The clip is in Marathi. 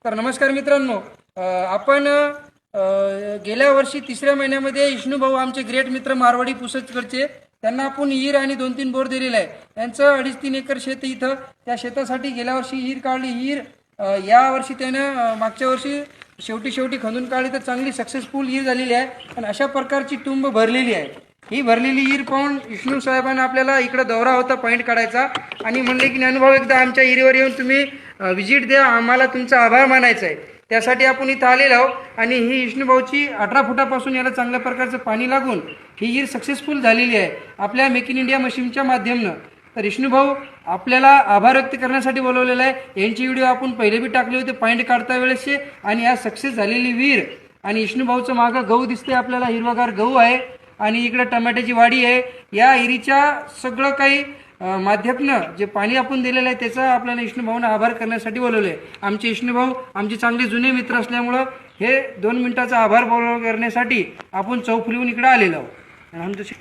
तर नमस्कार मित्रांनो, आपण गेल्या वर्षी तिसऱ्या महिन्यामध्ये विष्णू भाऊ आमचे ग्रेट मित्र मारवाडी पुसदकडचे त्यांना आपण हिर आणि 2-3 बोर दिलेला आहे. त्यांचं 2.5-3 एकर शेत इथं त्या शेतासाठी गेल्या वर्षी हिर काढली. हिर या वर्षी त्यानं मागच्या वर्षी शेवटी खंदून काढली तर चांगली सक्सेसफुल हिर झालेली आहे आणि अशा प्रकारची टुंब भरलेली आहे. ही भरलेली हिर पाहून विष्णू साहेबांना आपल्याला इकडं दौरा होता पॉईंट काढायचा आणि म्हणले की ज्ञानभाऊ एकदा आमच्या हिरीवर येऊन तुम्ही विजिट द्या, आम्हाला तुमचा आभार मानायचा आहे. त्यासाठी आपण इथं आलेलो आहोत आणि ही विष्णूभाऊची 18 फुटापासून याला चांगल्या प्रकारचं पाणी लागून ही हिर सक्सेसफुल झालेली आहे आपल्या मेक इन इंडिया मशीनच्या माध्यमानं. तर विष्णूभाऊ आपल्याला आभार व्यक्त करण्यासाठी बोलवलेलं आहे. यांची व्हिडिओ आपण पहिले बी टाकले होते पॉईंट काढता वेळेसचे आणि आज सक्सेस झालेली विहीर आणि विष्णूभाऊचं मागं गहू दिसते आपल्याला, हिरवागार गहू आहे आणि इकडे टमाट्याची वाडी आहे. या हिरीच्या सगळं काही माध्यमातनं जे पाणी आपण दिलेलं आहे त्याचा आपल्याला विष्णूभाऊंना आभार करण्यासाठी बोलवलं आहे. आमचे विष्णूभाऊ आमचे चांगले जुने मित्र असल्यामुळं हे 2 मिनिटाचा आभार करण्यासाठी आपण चौफुलीहून इकडे आलेलो आहोत. नक्की